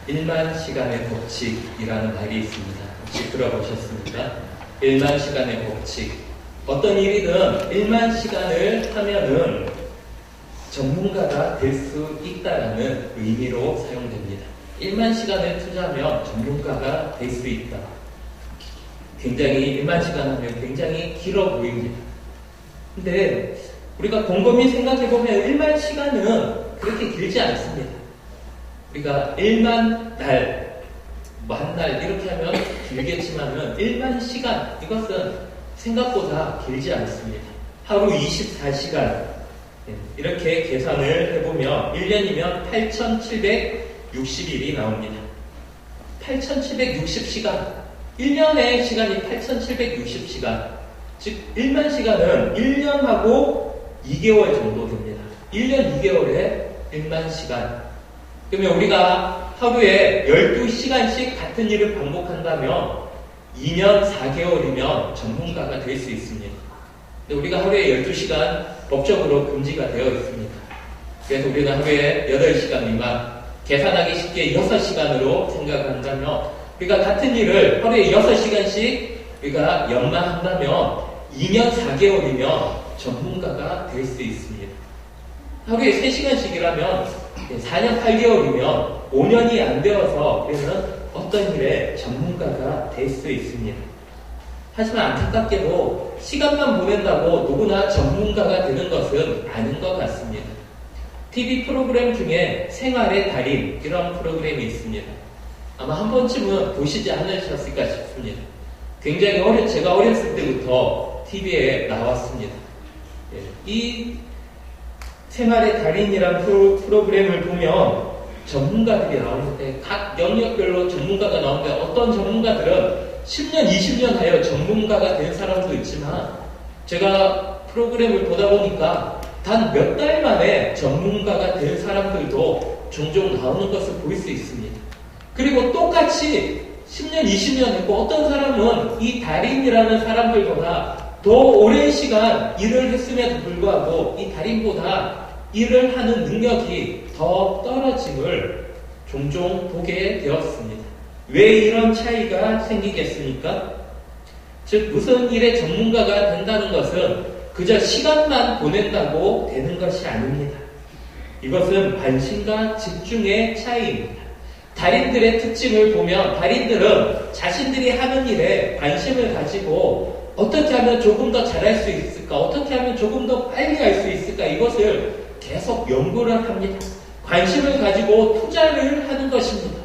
1만 시간의 법칙이라는 말이 있습니다. 혹시 들어보셨습니까? 1만 시간의 법칙. 어떤 일이든 1만 시간을 하면은 전문가가 될 수 있다라는 의미로 사용됩니다. 1만 시간을 투자하면 전문가가 될 수 있다. 굉장히 1만 시간 하면 굉장히 길어 보입니다. 근데 우리가 곰곰이 생각해보면 1만 시간은 그렇게 길지 않습니다. 우리가 1만 날, 한 날 이렇게 하면 길겠지만은 1만 시간, 이것은 생각보다 길지 않습니다. 하루 24시간 이렇게 계산을 해보면 1년이면 8,760일이 나옵니다. 8,760시간, 1년의 시간이 8,760시간, 즉 1만 시간은 1년하고 2개월 정도 됩니다. 1년 2개월에 1만 시간. 그러면 우리가 하루에 12시간씩 같은 일을 반복한다면 2년 4개월이면 전문가가 될 수 있습니다. 근데 우리가 하루에 12시간 법적으로 금지가 되어 있습니다. 그래서 우리는 하루에 8시간 미만, 계산하기 쉽게 6시간으로 생각을 한다면 우리가 같은 일을 하루에 6시간씩 우리가 연마한다면 2년 4개월이면 전문가가 될 수 있습니다. 하루에 3시간씩이라면 4년 8개월이면 5년이 안 되어서 우리는 어떤 일에 전문가가 될 수 있습니다. 하지만 안타깝게도 시간만 보낸다고 누구나 전문가가 되는 것은 아닌 것 같습니다. TV 프로그램 중에 생활의 달인 이런 프로그램이 있습니다. 아마 한 번쯤은 보시지 않으셨을까 싶습니다. 굉장히 제가 어렸을 때부터 TV에 나왔습니다. 이 생활의 달인이란 프로그램을 보면 전문가들이 나오는데 각 영역별로 전문가가 나오는데 어떤 전문가들은 10년, 20년 하여 전문가가 된 사람도 있지만 제가 프로그램을 보다 보니까 단 몇 달 만에 전문가가 된 사람들도 종종 나오는 것을 볼 수 있습니다. 그리고 똑같이 10년, 20년 했고 어떤 사람은 이 달인이라는 사람들보다 더 오랜 시간 일을 했음에도 불구하고 이 달인보다 일을 하는 능력이 더 떨어짐을 종종 보게 되었습니다. 왜 이런 차이가 생기겠습니까? 즉 무슨 일의 전문가가 된다는 것은 그저 시간만 보낸다고 되는 것이 아닙니다. 이것은 관심과 집중의 차이입니다. 달인들의 특징을 보면 달인들은 자신들이 하는 일에 관심을 가지고 어떻게 하면 조금 더 잘할 수 있을까? 어떻게 하면 조금 더 빨리 할 수 있을까? 이것을 계속 연구를 합니다. 관심을 가지고 투자를 하는 것입니다.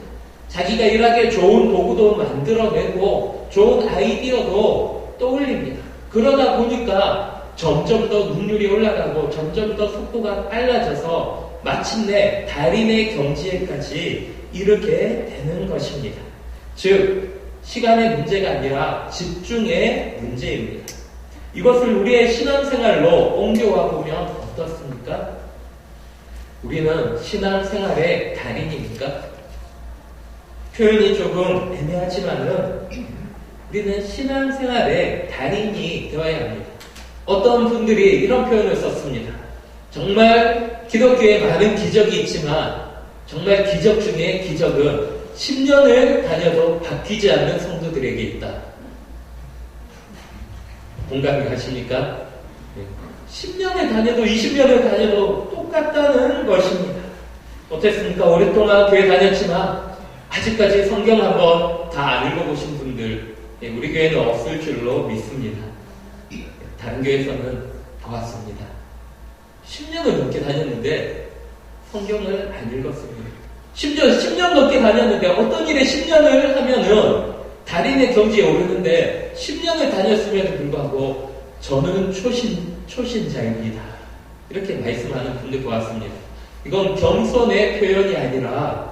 자기가 일하기에 좋은 도구도 만들어내고 좋은 아이디어도 떠올립니다. 그러다 보니까 점점 더 능률이 올라가고 점점 더 속도가 빨라져서 마침내 달인의 경지에까지 이르게 되는 것입니다. 즉 시간의 문제가 아니라 집중의 문제입니다. 이것을 우리의 신앙생활로 옮겨와 보면 어떻습니까? 우리는 신앙생활의 달인입니까? 표현이 조금 애매하지만은 우리는 신앙생활의 달인이 되어야 합니다. 어떤 분들이 이런 표현을 썼습니다. 정말 기독교에 많은 기적이 있지만 정말 기적 중에 기적은 10년을 다녀도 바뀌지 않는 성도들에게 있다. 공감이 가십니까? 10년을 다녀도 20년을 다녀도 똑같다는 것입니다. 어땠습니까? 오랫동안 교회 다녔지만 아직까지 성경 한번 다 안 읽어보신 분들 우리 교회는 없을 줄로 믿습니다. 다른 교회에서는 보았습니다. 10년을 넘게 다녔는데 성경을 안 읽었습니다. 심지어 10년 넘게 다녔는데 어떤 일에 10년을 하면은 달인의 경지에 오르는데 10년을 다녔음에도 불구하고 저는 초신자입니다. 이렇게 말씀하는 분들 보았습니다. 이건 겸손의 표현이 아니라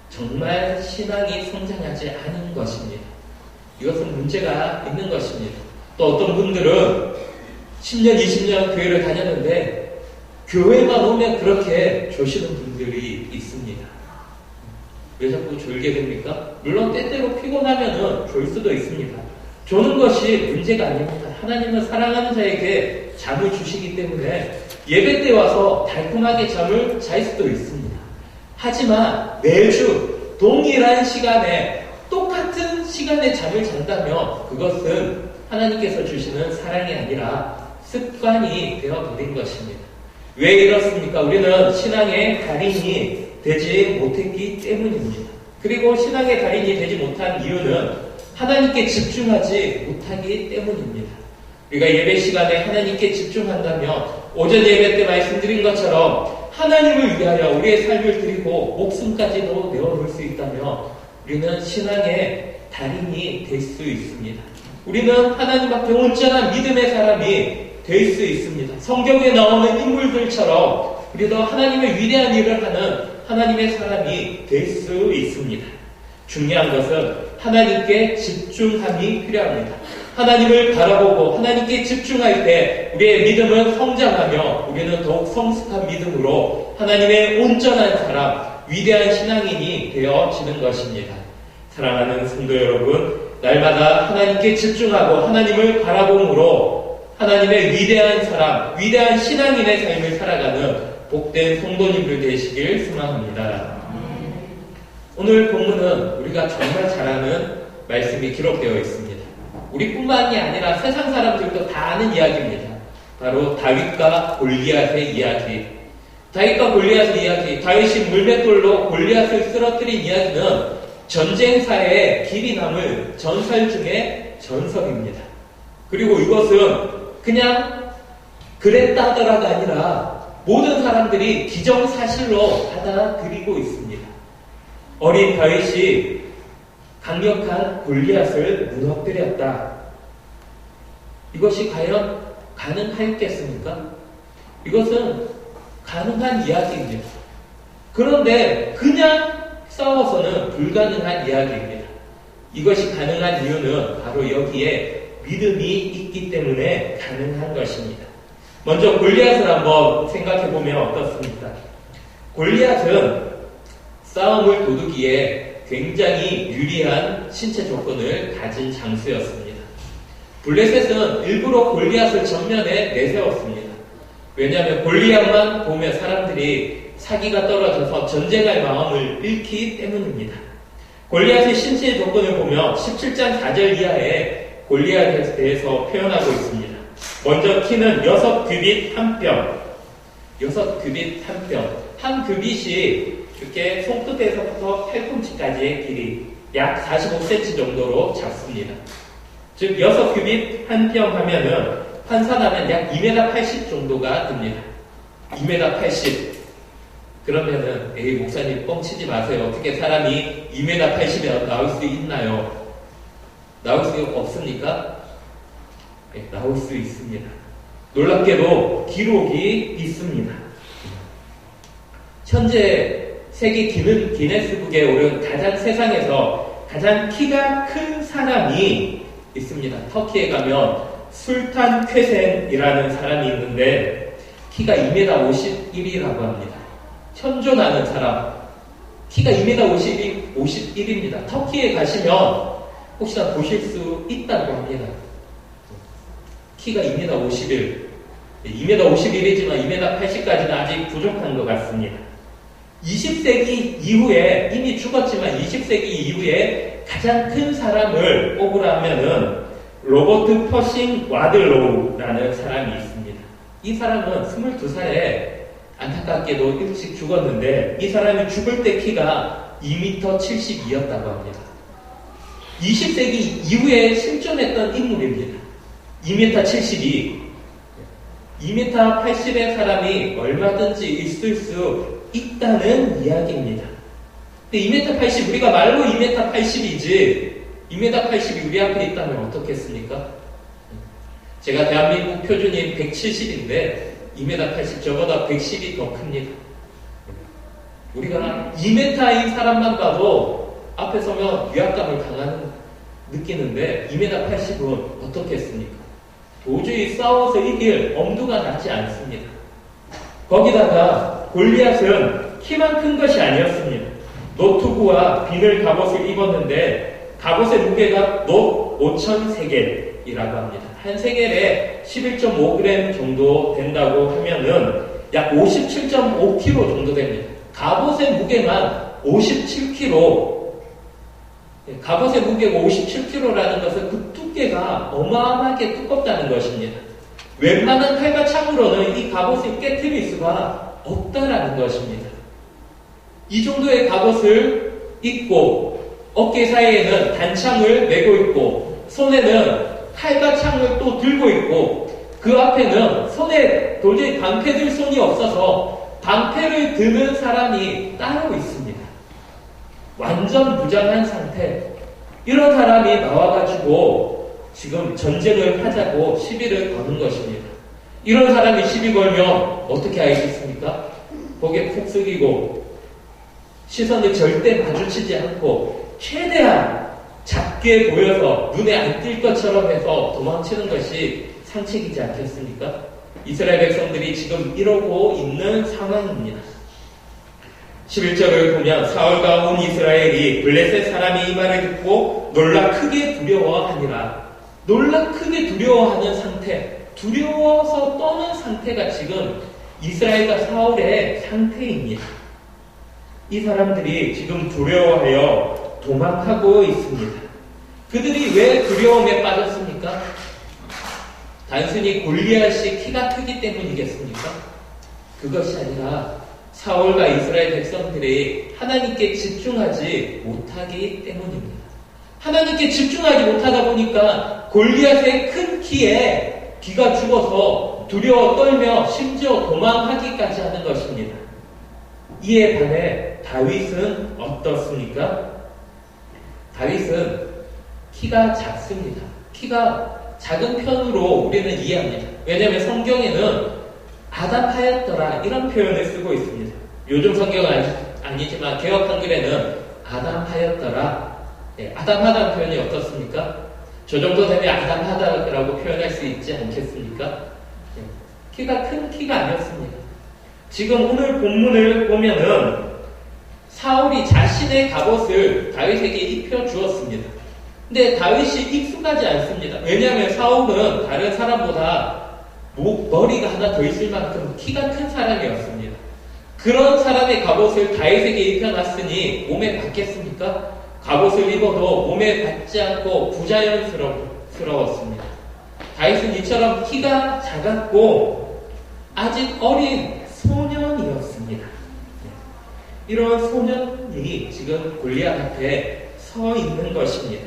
정말 신앙이 성장하지 않은 것입니다. 이것은 문제가 있는 것입니다. 또 어떤 분들은 10년, 20년 교회를 다녔는데 교회만 오면 그렇게 조시는 분들이 있습니다. 왜 자꾸 졸게 됩니까? 물론 때때로 피곤하면은 졸 수도 있습니다. 조는 것이 문제가 아닙니다. 하나님은 사랑하는 자에게 잠을 주시기 때문에 예배 때 와서 달콤하게 잠을 잘 수도 있습니다. 하지만 매주 동일한 시간에 똑같은 시간에 잠을 잔다면 그것은 하나님께서 주시는 사랑이 아니라 습관이 되어버린 것입니다. 왜 이렇습니까? 우리는 신앙의 달인이 되지 못했기 때문입니다. 그리고 신앙의 달인이 되지 못한 이유는 하나님께 집중하지 못하기 때문입니다. 우리가 예배 시간에 하나님께 집중한다면 오전 예배 때 말씀드린 것처럼 하나님을 위하여 우리의 삶을 드리고 목숨까지도 내어놓을 수 있다면 우리는 신앙의 달인이 될 수 있습니다. 우리는 하나님 앞에 온전한 믿음의 사람이 될 수 있습니다. 성경에 나오는 인물들처럼 우리도 하나님의 위대한 일을 하는 하나님의 사람이 될 수 있습니다. 중요한 것은 하나님께 집중함이 필요합니다. 하나님을 바라보고 하나님께 집중할 때 우리의 믿음은 성장하며 우리는 더욱 성숙한 믿음으로 하나님의 온전한 사람, 위대한 신앙인이 되어지는 것입니다. 사랑하는 성도 여러분, 날마다 하나님께 집중하고 하나님을 바라봄으로 하나님의 위대한 사람, 위대한 신앙인의 삶을 살아가는 복된 성도님들 되시길 소망합니다. 오늘 본문은 우리가 정말 잘 아는 말씀이 기록되어 있습니다. 우리뿐만이 아니라 세상 사람들도 다 아는 이야기입니다. 바로 다윗과 골리앗의 이야기. 다윗과 골리앗의 이야기. 다윗이 물맷돌로 골리앗을 쓰러뜨린 이야기는 전쟁사에 길이 남을 전설 중에 전설입니다. 그리고 이것은 그냥 그랬다 하더라가 아니라 모든 사람들이 기정사실로 받아들이고 있습니다. 어린 다윗이 강력한 골리앗을 무너뜨렸다. 이것이 과연 가능하였겠습니까? 이것은 가능한 이야기입니다. 그런데 그냥 싸워서는 불가능한 이야기입니다. 이것이 가능한 이유는 바로 여기에 믿음이 있기 때문에 가능한 것입니다. 먼저 골리앗을 한번 생각해보면 어떻습니까? 골리앗은 싸움을 도두기에 굉장히 유리한 신체 조건을 가진 장수였습니다. 블레셋은 일부러 골리앗을 전면에 내세웠습니다. 왜냐하면 골리앗만 보면 사람들이 사기가 떨어져서 전쟁할 마음을 잃기 때문입니다. 골리앗의 신체 조건을 보면 17장 4절 이하에 골리앗에 대해서 표현하고 있습니다. 먼저 키는 6규빗 1뼘, 6규빗 1뼘. 한 규빗이 이렇게 손끝에서부터 팔꿈치까지의 길이 약 45cm 정도로 잡습니다. 즉 6규빗 1뼘 하면은 환산하면 약 2m 80 정도가 됩니다. 2m 80. 그러면은 에이 목사님 뻥치지 마세요. 어떻게 사람이 2m 80이 나올 수 있나요? 나올 수 없습니까? 네, 나올 수 있습니다. 놀랍게도 기록이 있습니다. 현재 세계 기네스북에 오른 세상에서 가장 키가 큰 사람이 있습니다. 터키에 가면 술탄 쾌센이라는 사람이 있는데 키가 2m 51이라고 합니다. 현존하는 사람, 키가 2m 51입니다. 터키에 가시면 혹시나 보실 수 있다고 합니다. 키가 2m 51. 2m 51이지만 2m 80까지는 아직 부족한 것 같습니다. 20세기 이후에, 이미 죽었지만 20세기 이후에 가장 큰 사람을 꼽으라면은 로버트 퍼싱 와들로우라는 사람이 있습니다. 이 사람은 22살에 안타깝게도 일찍 죽었는데 이 사람이 죽을 때 키가 2m 72였다고 합니다. 20세기 이후에 실존했던 인물입니다. 2m 72. 2m 80의 사람이 얼마든지 있을 수 있다는 이야기입니다. 근데 2m 80, 우리가 말로 2m 80이지 2m 80이 우리 앞에 있다면 어떻겠습니까? 제가 대한민국 표준이 170인데 2m 80, 저보다 110이 더 큽니다. 우리가 2m인 사람만 봐도 앞에 서면 위압감을 느끼는데 2m 80은 어떻겠습니까? 도저히 싸워서 이길 엄두가 나지 않습니다. 거기다가 골리앗은 키만 큰 것이 아니었습니다. 노트구와 비늘 갑옷을 입었는데 갑옷의 무게가 놋 5,000세겔이라고 합니다. 한 세겔에 11.5g 정도 된다고 하면은 약 57.5kg 정도 됩니다. 갑옷의 무게만 57kg 갑옷의 무게가 57kg라는 것은 그 두께가 어마어마하게 두껍다는 것입니다. 웬만한 칼과 창으로는 이 갑옷을 깨트릴 수가 없다라는 것입니다. 이 정도의 갑옷을 입고 어깨 사이에는 단창을 메고 있고 손에는 칼과 창을 또 들고 있고 그 앞에는 손에 도저히 방패 들 손이 없어서 방패를 드는 사람이 따로 있습니다. 완전 무장한 상태. 이런 사람이 나와가지고 지금 전쟁을 하자고 시비를 거는 것입니다. 이런 사람이 시비 걸면 어떻게 알겠습니까? 고개 푹 숙이고 시선을 절대 마주치지 않고 최대한 작게 보여서 눈에 안 띌 것처럼 해서 도망치는 것이 상책이지 않겠습니까? 이스라엘 백성들이 지금 이러고 있는 상황입니다. 11절을 보면 사울과 온 이스라엘이 블레셋 사람이 이 말을 듣고 놀라 크게 두려워하니라. 놀라 크게 두려워하는 상태, 두려워서 떠는 상태가 지금 이스라엘과 사울의 상태입니다. 이 사람들이 지금 두려워하여 도망하고 있습니다. 그들이 왜 두려움에 빠졌습니까? 단순히 골리앗이 키가 크기 때문이겠습니까? 그것이 아니라 사울과 이스라엘 백성들이 하나님께 집중하지 못하기 때문입니다. 하나님께 집중하지 못하다 보니까 골리앗의 큰 키에 기가 죽어서 두려워 떨며 심지어 도망하기까지 하는 것입니다. 이에 반해 다윗은 어떻습니까? 다윗은 키가 작습니다. 키가 작은 편으로 우리는 이해합니다. 왜냐하면 성경에는 아담하였더라 이런 표현을 쓰고 있습니다. 요즘 성경은 아니지만 개역 한글에는 아담하였더라. 아담하다는 표현이 어떻습니까? 저 정도 되면 아담하다라고 표현할 수 있지 않겠습니까? 키가 큰 키가 아니었습니다. 지금 오늘 본문을 보면은 사울이 자신의 갑옷을 다윗에게 입혀주었습니다. 근데 다윗이 익숙하지 않습니다. 왜냐하면 사울은 다른 사람보다 머리가 하나 더 있을 만큼 키가 큰 사람이었습니다. 그런 사람의 갑옷을 다윗에게 입혀놨으니 몸에 받겠습니까? 갑옷을 입어도 몸에 받지 않고 부자연스러웠습니다. 다윗은 이처럼 키가 작았고 아직 어린 소년이었습니다. 이런 소년이 지금 골리앗 앞에 서 있는 것입니다.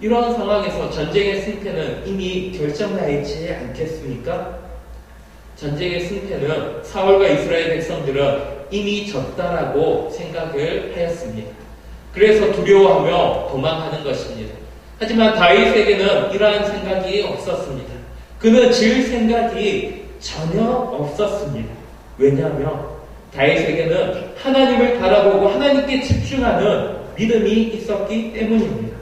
이런 상황에서 전쟁의 승패는 이미 결정나 있지 않겠습니까? 전쟁의 승패는 사울과 이스라엘 백성들은 이미 졌다라고 생각을 하였습니다. 그래서 두려워하며 도망하는 것입니다. 하지만 다윗에게는 이러한 생각이 없었습니다. 그는 질 생각이 전혀 없었습니다. 왜냐하면 다윗에게는 하나님을 바라보고 하나님께 집중하는 믿음이 있었기 때문입니다.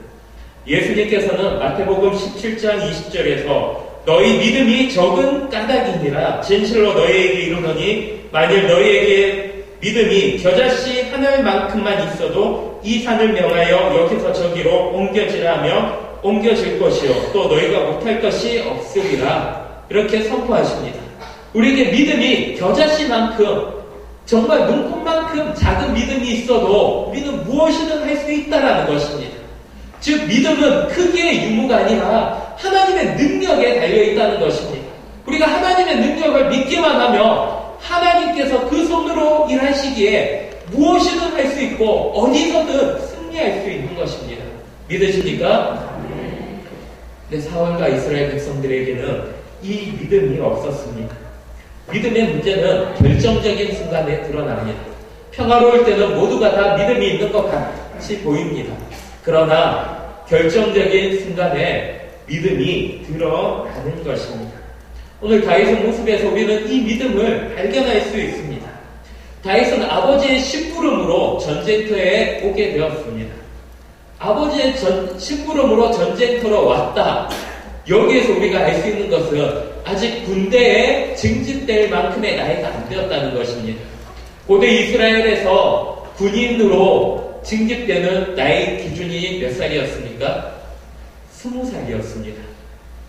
예수님께서는 마태복음 17장 20절에서 너희 믿음이 적은 까닭이니라 진실로 너희에게 이르노니 만일 너희에게 믿음이 겨자씨 하늘만큼만 있어도 이 산을 명하여 여기서 저기로 옮겨지라 하며 옮겨질 것이요 또 너희가 못할 것이 없으리라 이렇게 선포하십니다. 우리에게 믿음이 겨자씨만큼 정말 눈곱만큼 작은 믿음이 있어도 우리는 무엇이든 할 수 있다라는 것입니다. 즉 믿음은 크기의 유무가 아니라 하나님의 능력에 달려있다는 것입니다. 우리가 하나님의 능력을 믿기만 하면 하나님께서 그 손으로 일하시기에 무엇이든 할 수 있고 어디서든 승리할 수 있는 것입니다. 믿으십니까? 근데 사울과 이스라엘 백성들에게는 이 믿음이 없었습니다. 믿음의 문제는 결정적인 순간에 드러납니다. 평화로울 때는 모두가 다 믿음이 있는 것 같이 보입니다. 그러나 결정적인 순간에 믿음이 드러나는 것입니다. 오늘 다윗의 모습에서 우리는 이 믿음을 발견할 수 있습니다. 다윗은 아버지의 심부름으로 전쟁터에 오게 되었습니다. 아버지의 심부름으로 전쟁터로 왔다. 여기에서 우리가 알 수 있는 것은 아직 군대에 증진될 만큼의 나이가 안 되었다는 것입니다. 고대 이스라엘에서 군인으로 징집되는 나이 기준이 몇 살이었습니까? 20살이었습니다.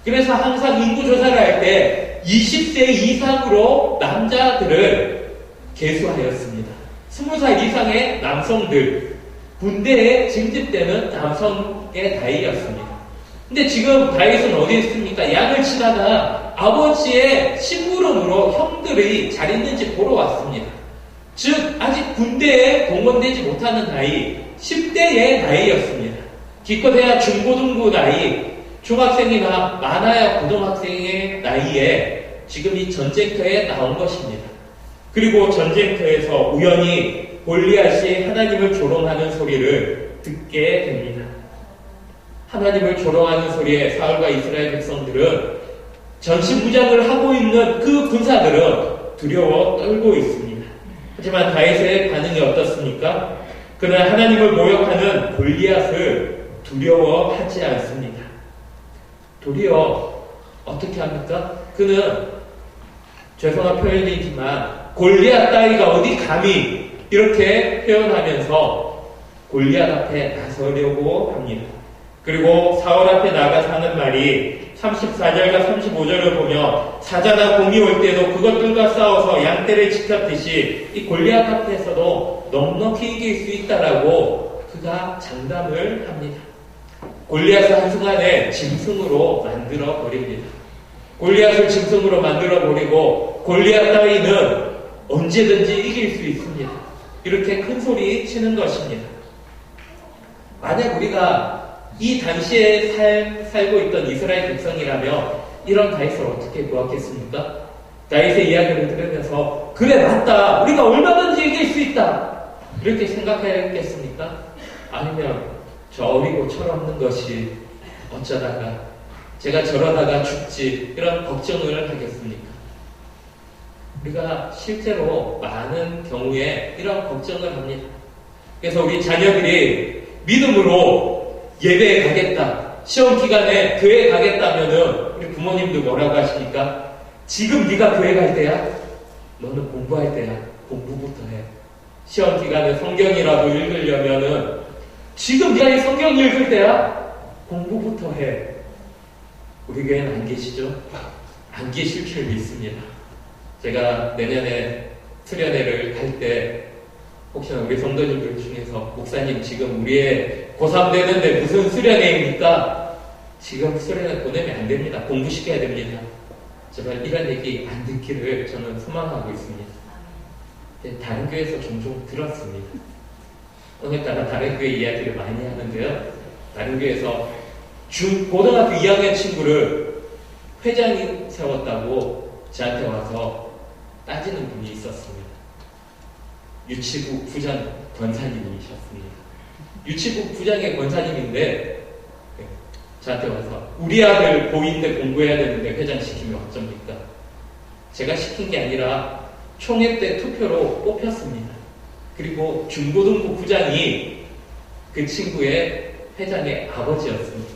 그래서 항상 인구조사를 할 때 20세 이상으로 남자들을 계수하였습니다. 20살 이상의 남성들, 군대에 징집되는 남성의 나이였습니다. 근데 지금 다윗은 어디 있습니까? 양을 치다가 아버지의 심부름으로 형들이 잘 있는지 보러 왔습니다. 즉 아직 군대에 동원되지 못하는 나이, 10대의 나이였습니다. 기껏해야 중고등부 나이, 중학생이나 많아야 고등학생의 나이에 지금 이 전쟁터에 나온 것입니다. 그리고 전쟁터에서 우연히 골리앗이 하나님을 조롱하는 소리를 듣게 됩니다. 하나님을 조롱하는 소리에 사울과 이스라엘 백성들은 전신무장을 하고 있는 그 군사들은 두려워 떨고 있습니다. 하지만 다윗의 반응이 어떻습니까? 그는 하나님을 모욕하는 골리앗을 두려워하지 않습니다. 도리어 어떻게 합니까? 그는 죄송한 표현이지만 골리앗 따위가 어디 감히 이렇게 표현하면서 골리앗 앞에 나서려고 합니다. 그리고 사울 앞에 나가서 하는 말이 34절과 35절을 보면 사자나 곰이 올 때도 그것들과 싸워서 양떼를 지켰듯이 이 골리앗 앞에서도 넉넉히 이길 수 있다라고 그가 장담을 합니다. 골리앗을 한순간에 짐승으로 만들어 버립니다. 골리앗을 짐승으로 만들어 버리고 골리앗 따위는 언제든지 이길 수 있습니다. 이렇게 큰 소리 치는 것입니다. 만약 우리가 이 당시에 살고 있던 이스라엘 백성이라면 이런 다윗을 어떻게 보았겠습니까? 다윗의 이야기를 들으면서 그래 맞다, 우리가 얼마든지 이길 수 있다, 이렇게 생각하겠습니까? 아니면 저 어리고 철없는 것이 어쩌다가 제가 저러다가 죽지, 이런 걱정을 하겠습니까? 우리가 실제로 많은 경우에 이런 걱정을 합니다. 그래서 우리 자녀들이 믿음으로 예배에 가겠다, 시험 기간에 교회에 가겠다면은 우리 부모님도 뭐라고 하십니까? 지금 네가 교회 갈 때야? 너는 공부할 때야. 공부부터 해. 시험 기간에 성경이라도 읽으려면은 지금 네가 이 성경 읽을 때야? 공부부터 해. 우리 교회는 안 계시죠? 안 계실 줄 믿습니다. 제가 내년에 수련회를 갈 때 혹시나 우리 성도님들 중에서 목사님 지금 우리의 고3 되는데 무슨 수련회입니까? 지금 수련회 보내면 안 됩니다. 공부시켜야 됩니다. 제발 이런 얘기 안 듣기를 저는 소망하고 있습니다. 다른 교회에서 종종 들었습니다. 오늘따라 다른 교회 이야기를 많이 하는데요. 다른 교회에서 고등학교 2학년 친구를 회장이 세웠다고 저한테 와서 따지는 분이 있었습니다. 유치부 부장 권사님이셨습니다. 유치부 부장의 권사님인데 저한테 와서 우리 아들 고2인데 공부해야 되는데 회장 시키면 어쩝니까? 제가 시킨 게 아니라 총회 때 투표로 뽑혔습니다. 그리고 중고등부 부장이 그 친구의 회장의 아버지였습니다.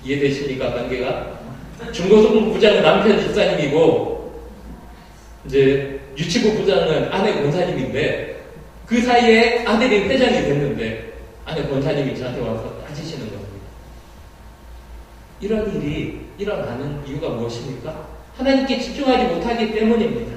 이해되십니까? 관계가? 중고등부 부장은 남편 집사님이고 이제 유치부 부장은 아내 권사님인데 그 사이에 아들이 회장이 됐는데 아내 권사님이 저한테 와서 따지시는 겁니다. 이런 일이 일어나는 이유가 무엇입니까? 하나님께 집중하지 못하기 때문입니다.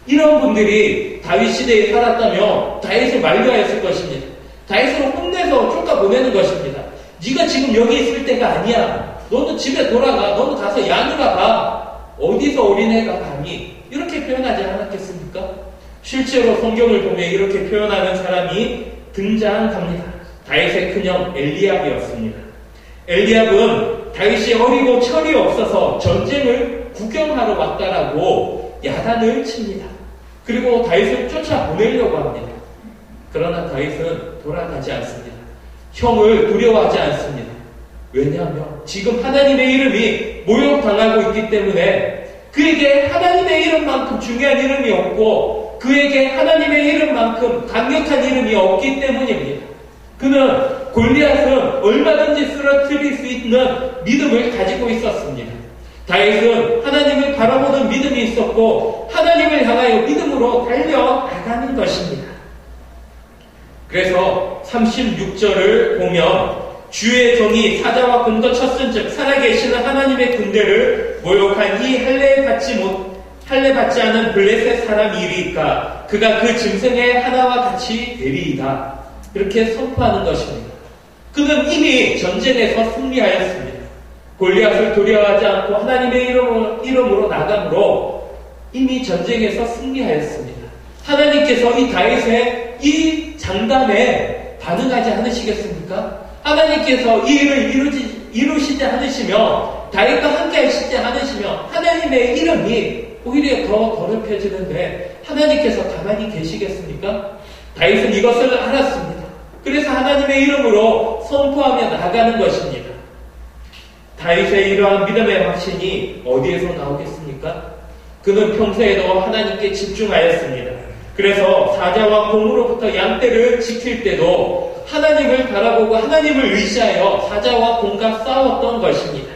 이런 분들이 다윗 시대에 살았다면 다윗을 만류하였을 것입니다. 다윗을 혼내서 쫓아보내는 것입니다. 네가 지금 여기 있을 때가 아니야. 너는 집에 돌아가. 너는 가서 야누라 가. 어디서 어린애가 감히 이렇게 표현하지 않았겠습니까? 실제로 성경을 보면 이렇게 표현하는 사람이 등장합니다. 다윗의 큰형 엘리압이었습니다. 엘리압은 다윗이 어리고 철이 없어서 전쟁을 구경하러 왔다라고 야단을 칩니다. 그리고 다윗을 쫓아보내려고 합니다. 그러나 다윗은 돌아가지 않습니다. 형을 두려워하지 않습니다. 왜냐하면 지금 하나님의 이름이 모욕당하고 있기 때문에 그에게 하나님의 이름만큼 중요한 이름이 없고 그에게 하나님의 이름만큼 강력한 이름이 없기 때문입니다. 그는 골리앗은 얼마든지 쓰러뜨릴 수 있는 믿음을 가지고 있었습니다. 다윗은 하나님을 바라보는 믿음이 있었고 하나님을 향하여 믿음으로 달려나가는 것입니다. 그래서 36절을 보면 주의 종이 사자와 곰도 쳤은즉 살아계시는 하나님의 군대를 모욕한 이 할례 받지 않은 블레셋 사람이 이리까 그가 그 짐승의 하나와 같이 되리이다. 그렇게 선포하는 것입니다. 그는 이미 전쟁에서 승리하였습니다. 골리앗을 두려워하지 않고 하나님의 이름으로 나감으로 이미 전쟁에서 승리하였습니다. 하나님께서 이 다윗의 이 장담에 반응하지 않으시겠습니까? 하나님께서 이 일을 이루시지 않으시며 다윗과 함께 하시지 않으시며 하나님의 이름이 오히려 더 더럽혀지는데 하나님께서 가만히 계시겠습니까? 다윗은 이것을 알았습니다. 그래서 하나님의 이름으로 선포하며 나가는 것입니다. 다윗의 이러한 믿음의 확신이 어디에서 나오겠습니까? 그는 평소에도 하나님께 집중하였습니다. 그래서 사자와 곰으로부터 양떼를 지킬 때도 하나님을 바라보고 하나님을 의지하여 사자와 곰과 싸웠던 것입니다.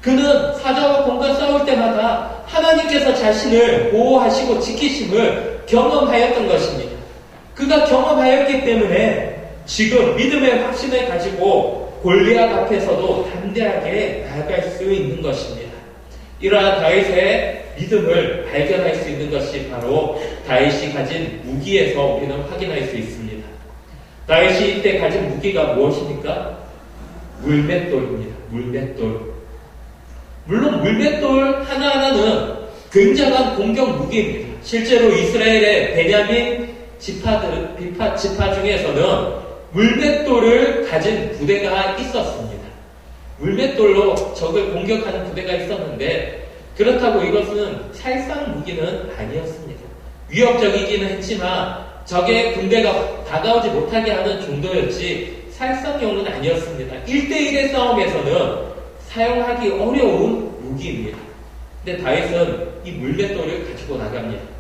그는 사자와 곰과 싸울 때마다 하나님께서 자신을 보호하시고 지키심을 경험하였던 것입니다. 그가 경험하였기 때문에 지금 믿음의 확신을 가지고 골리앗 앞에서도 담대하게 나아갈 수 있는 것입니다. 이러한 다윗의 믿음을 발견할 수 있는 것이 바로 다윗이 가진 무기에서 우리는 확인할 수 있습니다. 다윗이 이때 가진 무기가 무엇입니까? 물맷돌입니다. 물맷돌. 물론 물맷돌 하나하나는 굉장한 공격 무기입니다. 실제로 이스라엘의 베냐민 지파 중에서는 물맷돌을 가진 부대가 있었습니다. 물맷돌로 적을 공격하는 부대가 있었는데 그렇다고 이것은 살상 무기는 아니었습니다. 위협적이기는 했지만 적의 군대가 다가오지 못하게 하는 정도였지 살상용은 아니었습니다. 1대1의 싸움에서는 사용하기 어려운 무기입니다. 근데 다윗은 이 물맷돌을 가지고 나갑니다.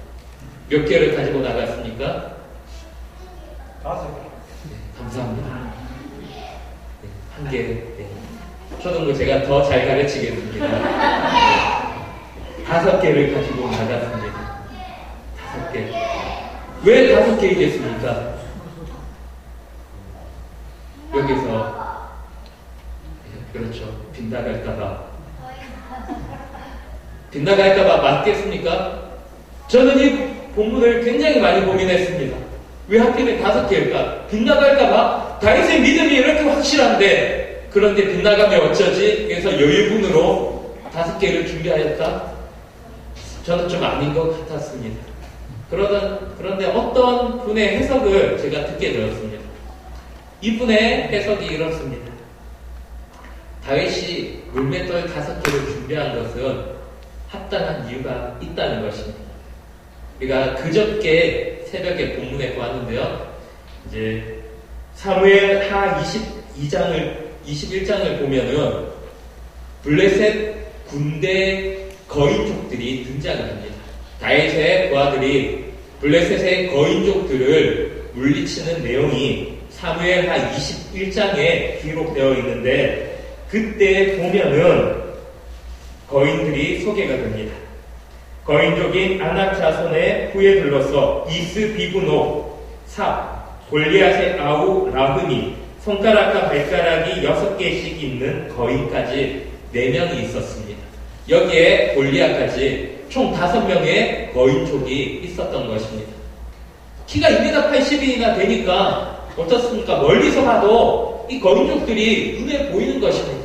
몇 개를 가지고 나갔습니까? 5개. 네, 감사합니다. 네, 1개. 네. 초등부 제가 더 잘 가르치겠습니다. 5개를 가지고 나갔습니다. 5개. 왜 5개이겠습니까? 여기서 그렇죠. 빗나갈까봐 맞겠습니까? 저는 이 본문을 굉장히 많이 고민했습니다. 왜 하필이면 5개일까? 빗나갈까봐 다윗의 믿음이 이렇게 확실한데 그런데 빗나가면 어쩌지? 그래서 여유분으로 5개를 준비하였다? 저는 좀 아닌 것 같았습니다. 그런데 어떤 분의 해석을 제가 듣게 되었습니다. 이분의 해석이 이렇습니다. 다윗이 물맷돌 5개를 준비한 것은 합당한 이유가 있다는 것입니다. 우리가 그저께 새벽에 본문에 보았는데요. 이제 사무엘 하 21장을 보면은 블레셋 군대 거인족들이 등장을 합니다. 다윗의 부하들이 블레셋의 거인족들을 물리치는 내용이 사무엘 하 21장에 기록되어 있는데 그때 보면은 거인들이 소개가 됩니다. 거인족인 아낙 자손의 후에 둘러서 이스비브노, 삽, 골리앗의 아우 라흐니, 손가락과 발가락이 6개씩 있는 거인까지 4명이 있었습니다. 여기에 골리앗까지 총 5명의 거인족이 있었던 것입니다. 키가 2m 80이나 되니까 어떻습니까? 멀리서 봐도 이 거인족들이 눈에 보이는 것입니다.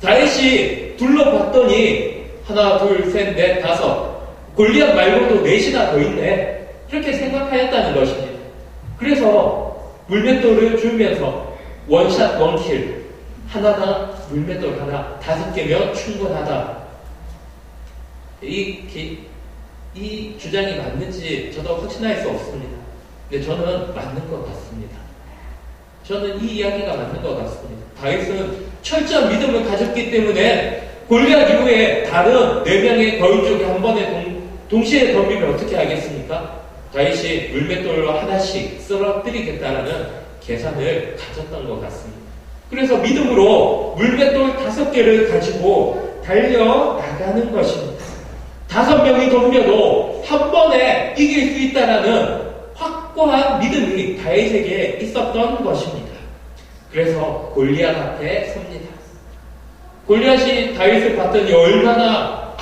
다윗이 둘러봤더니 하나, 둘, 셋, 넷, 5 골리앗 말고도 4이나 더 있네 이렇게 생각하였다는 것입니다. 그래서 물맷돌을 주면서 원샷 원킬 하나당 물맷돌 하나 5개면 충분하다. 이 주장이 맞는지 저도 확신할 수 없습니다. 근데 저는 맞는 것 같습니다. 저는 이 이야기가 맞는 것 같습니다. 다윗은 철저한 믿음을 가졌기 때문에 골리앗 이후에 다른 4명의 거인족이 한 번에 동시에 덤비면 어떻게 하겠습니까? 다윗이 물맷돌로 하나씩 쓰러뜨리겠다라는 계산을 가졌던 것 같습니다. 그래서 믿음으로 물맷돌 5개를 가지고 달려나가는 것입니다. 5명이 덤벼도 한 번에 이길 수 있다라는 확고한 믿음이 다윗에게 있었던 것입니다. 그래서 골리앗 앞에 섭니다. 골리앗이 다윗을 봤더니 얼마나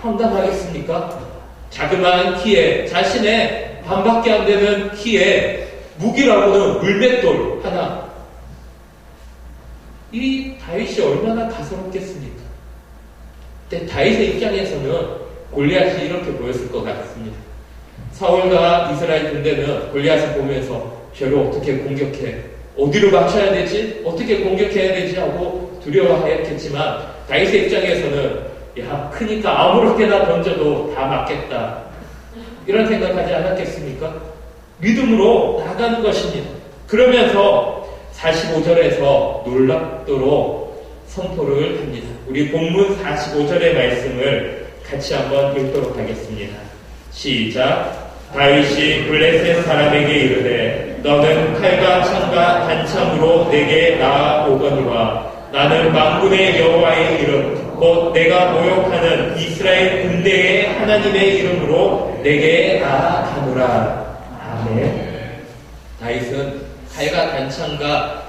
황당하겠습니까? 자그마한 키에 자신의 반밖에 안 되는 키에 무기라고는 물맷돌 하나. 이 다윗이 얼마나 가소롭겠습니까? 근데 다윗의 입장에서는 골리앗이 이렇게 보였을 것 같습니다. 사울과 이스라엘 군대는 골리앗을 보면서 쟤를 어떻게 공격해? 어디로 맞춰야 되지? 어떻게 공격해야 되지? 하고 두려워하였겠지만 다윗의 입장에서는 야, 크니까 아무렇게나 던져도 다 맞겠다. 이런 생각하지 않았겠습니까? 믿음으로 나가는 것입니다. 그러면서 45절에서 놀랍도록 선포를 합니다. 우리 본문 45절의 말씀을 같이 한번 읽도록 하겠습니다. 시작. 다윗이 블레셋 사람에게 이르되 너는 칼과 창과 단창으로 내게 나아오거니와 나는 만군의 여호와의 이름 곧 내가 모욕하는 이스라엘 군대의 하나님의 이름으로 내게 나아가노라. 아멘. 다윗은 칼과 단창과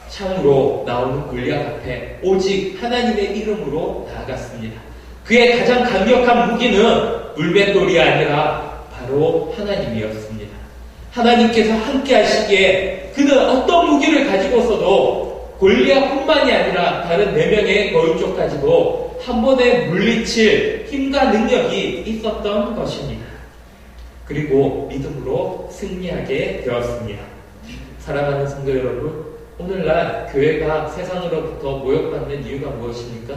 창으로 나오는 골리앗 앞에 오직 하나님의 이름으로 나아갔습니다. 그의 가장 강력한 무기는 물맷돌이 아니라 바로 하나님이었습니다. 하나님께서 함께 하시기에 그는 어떤 무기를 가지고서도 골리앗뿐만이 아니라 다른 4명의 거울족 가지고 한 번에 물리칠 힘과 능력이 있었던 것입니다. 그리고 믿음으로 승리하게 되었습니다. 사랑하는 성도 여러분, 오늘날 교회가 세상으로부터 모욕받는 이유가 무엇입니까?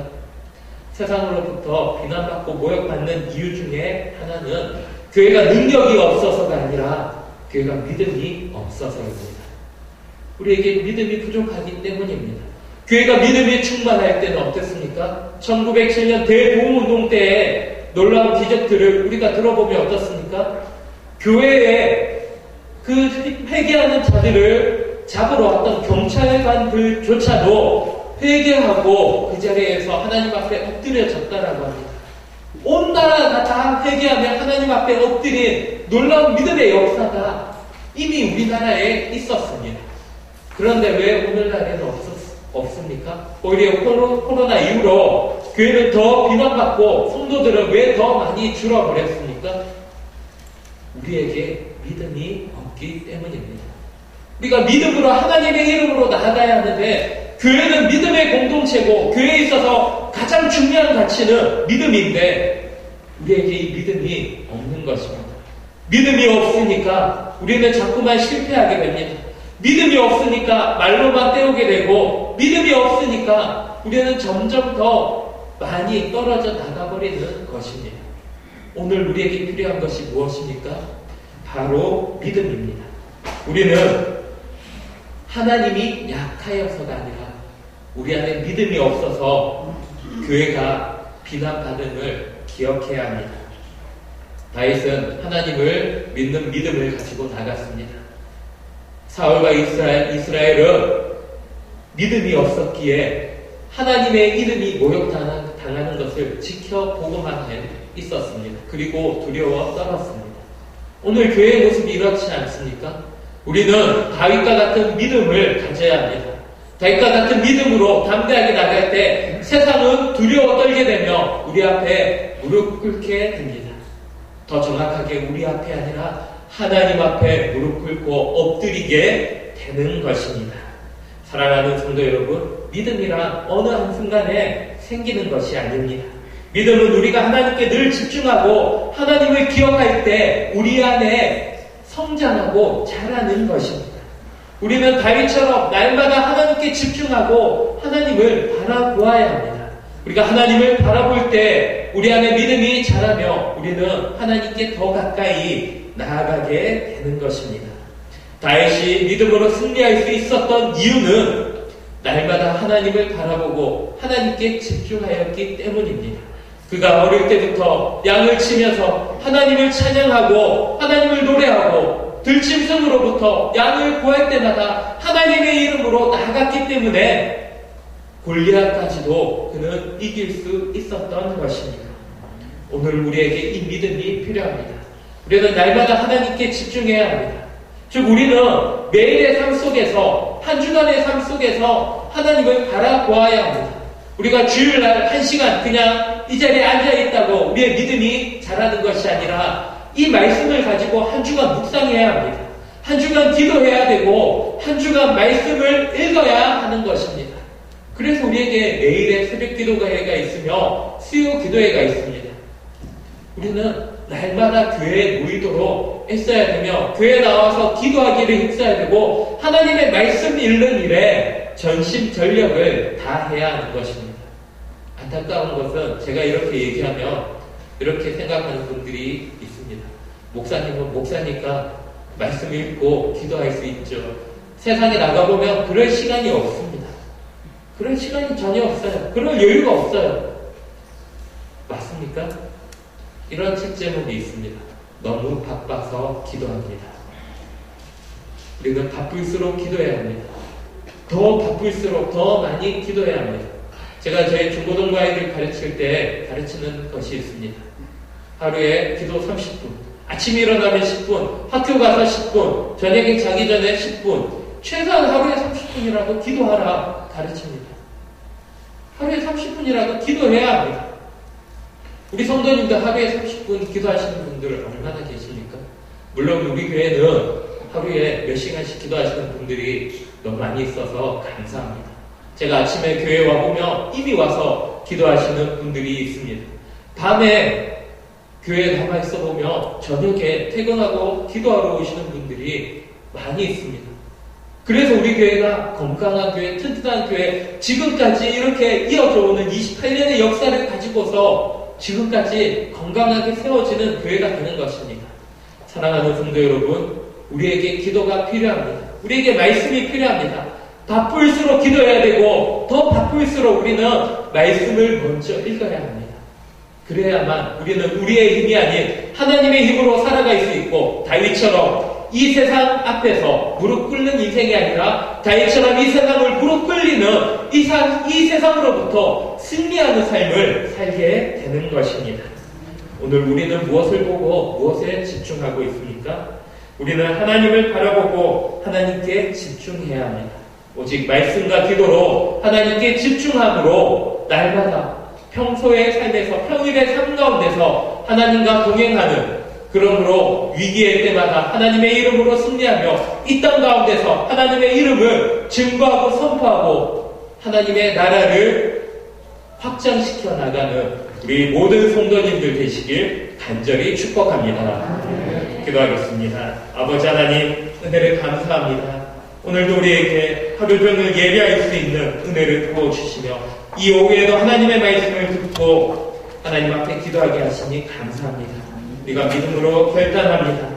세상으로부터 비난받고 모욕받는 이유 중에 하나는 교회가 능력이 없어서가 아니라 교회가 믿음이 없어서입니다. 우리에게 믿음이 부족하기 때문입니다. 교회가 믿음이 충만할 때는 어땠습니까? 1907년 대보험운동 때의 놀라운 기적들을 우리가 들어보면 어떻습니까? 교회에 그 회개하는 자들을 잡으러 왔던 경찰관들조차도 회개하고 그 자리에서 하나님 앞에 엎드려졌다라고 합니다. 온 나라가 다 회개하며 하나님 앞에 엎드린 놀라운 믿음의 역사가 이미 우리나라에 있었습니다. 그런데 왜 오늘날에는 없습니까? 오히려 코로나 이후로 교회는 더 비난받고 성도들은 왜 더 많이 줄어버렸습니까? 우리에게 믿음이 없기 때문입니다. 우리가 믿음으로 하나님의 이름으로 나아가야 하는데 교회는 믿음의 공동체고 교회에 있어서 가장 중요한 가치는 믿음인데 우리에게 이 믿음이 없는 것입니다. 믿음이 없으니까 우리는 자꾸만 실패하게 됩니다. 믿음이 없으니까 말로만 때우게 되고 믿음이 없으니까 우리는 점점 더 많이 떨어져 나가버리는 것입니다. 오늘 우리에게 필요한 것이 무엇입니까? 바로 믿음입니다. 우리는 하나님이 약하여서가 아니라 우리 안에 믿음이 없어서 교회가 비난받음을 기억해야 합니다. 다윗은 하나님을 믿는 믿음을 가지고 나갔습니다. 사울과 이스라엘은 믿음이 없었기에 하나님의 이름이 모욕당하는 것을 지켜보고만 있었습니다. 그리고 두려워 떨었습니다. 오늘 교회의 모습이 이렇지 않습니까? 우리는 다윗과 같은 믿음을 가져야 합니다. 다윗과 같은 믿음으로 담대하게 나갈 때 세상은 두려워 떨게 되며 우리 앞에 무릎 꿇게 됩니다. 더 정확하게 우리 앞에 아니라 하나님 앞에 무릎 꿇고 엎드리게 되는 것입니다. 사랑하는 성도 여러분, 믿음이란 어느 한순간에 생기는 것이 아닙니다. 믿음은 우리가 하나님께 늘 집중하고 하나님을 기억할 때 우리 안에 성장하고 자라는 것입니다. 우리는 다윗처럼 날마다 하나님께 집중하고 하나님을 바라보아야 합니다. 우리가 하나님을 바라볼 때 우리 안에 믿음이 자라며 우리는 하나님께 더 가까이 나아가게 되는 것입니다. 다윗이 믿음으로 승리할 수 있었던 이유는 날마다 하나님을 바라보고 하나님께 집중하였기 때문입니다. 그가 어릴 때부터 양을 치면서 하나님을 찬양하고 하나님을 노래하고 들짐승으로부터 양을 구할 때마다 하나님의 이름으로 나아갔기 때문에 골리앗까지도 그는 이길 수 있었던 것입니다. 오늘 우리에게 이 믿음이 필요합니다. 우리는 날마다 하나님께 집중해야 합니다. 즉 우리는 매일의 삶 속에서 한 주간의 삶 속에서 하나님을 바라보아야 합니다. 우리가 주일날 1시간 그냥 이 자리에 앉아있다고 우리의 믿음이 자라는 것이 아니라 이 말씀을 가지고 한 주간 묵상해야 합니다. 한 주간 기도해야 되고 한 주간 말씀을 읽어야 하는 것입니다. 그래서 우리에게 매일의 새벽 기도회가 있으며 수요 기도회가 있습니다. 우리는 날마다 교회에 모이도록 했어야 되며 교회에 나와서 기도하기를 했어야 되고 하나님의 말씀 읽는 일에 전심전력을 다해야 하는 것입니다. 안타까운 것은 제가 이렇게 얘기하면 이렇게 생각하는 분들이 있습니다. 목사님은 목사니까 말씀 읽고 기도할 수 있죠. 세상에 나가보면 그럴 시간이 없습니다. 그럴 시간이 전혀 없어요. 그럴 여유가 없어요. 맞습니까? 이런 책 제목이 있습니다. 너무 바빠서 기도합니다. 우리는 바쁠수록 기도해야 합니다. 더 바쁠수록 더 많이 기도해야 합니다. 제가 제 중고등부 아이들 가르칠 때 가르치는 것이 있습니다. 하루에 기도 30분, 아침에 일어나면 10분, 학교 가서 10분, 저녁에 자기 전에 10분, 최소한 하루에 30분이라도 기도하라 가르칩니다. 하루에 30분이라도 기도해야 합니다. 우리 성도님들 하루에 30분 기도하시는 분들 얼마나 계십니까? 물론 우리 교회는 하루에 몇 시간씩 기도하시는 분들이 너무 많이 있어서 감사합니다. 제가 아침에 교회 와보면 이미 와서 기도하시는 분들이 있습니다. 밤에 교회에 남아있어 보면 저녁에 퇴근하고 기도하러 오시는 분들이 많이 있습니다. 그래서 우리 교회가 건강한 교회, 튼튼한 교회, 지금까지 이렇게 이어져 오는 28년의 역사를 가지고서 지금까지 건강하게 세워지는 교회가 되는 것입니다. 사랑하는 성도 여러분, 우리에게 기도가 필요합니다. 우리에게 말씀이 필요합니다. 바쁠수록 기도해야 되고 더 바쁠수록 우리는 말씀을 먼저 읽어야 합니다. 그래야만 우리는 우리의 힘이 아닌 하나님의 힘으로 살아갈 수 있고 다윗처럼 이 세상 앞에서 무릎 꿇는 인생이 아니라 다윗처럼 이 세상을 무릎 꿇리는 이 세상으로부터 승리하는 삶을 살게 되는 것입니다. 오늘 우리는 무엇을 보고 무엇에 집중하고 있습니까? 우리는 하나님을 바라보고 하나님께 집중해야 합니다. 오직 말씀과 기도로 하나님께 집중함으로 날마다 평소의 삶에서 평일의 삶 가운데서 하나님과 동행하는, 그러므로 위기의 때마다 하나님의 이름으로 승리하며 이 땅 가운데서 하나님의 이름을 증거하고 선포하고 하나님의 나라를 확장시켜 나가는 우리 모든 성도님들 되시길 간절히 축복합니다. 기도하겠습니다. 아버지 하나님, 은혜를 감사합니다. 오늘도 우리에게 하루 종일 예배할 수 있는 은혜를 부어주시며 이 오후에도 하나님의 말씀을 듣고 하나님 앞에 기도하게 하시니 감사합니다. 우리가 믿음으로 결단합니다.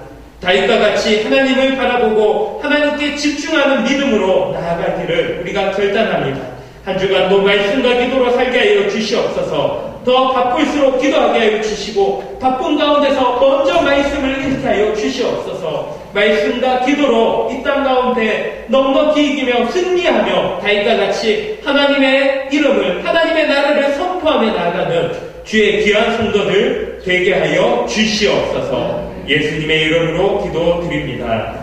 다윗과 같이 하나님을 바라보고 하나님께 집중하는 믿음으로 나아가기를 우리가 결단합니다. 한 주간도 말씀과 기도로 살게 하여 주시옵소서. 더 바쁠수록 기도하게 하여 주시고 바쁜 가운데서 먼저 말씀을 읽게 하여 주시옵소서. 말씀과 기도로 이 땅 가운데 넉넉히 이기며 승리하며 다윗과 같이 하나님의 이름을, 하나님의 나라를 선포하며 나아가는 주의 귀한 성도들 되게 하여 주시옵소서. 예수님의 이름으로 기도드립니다.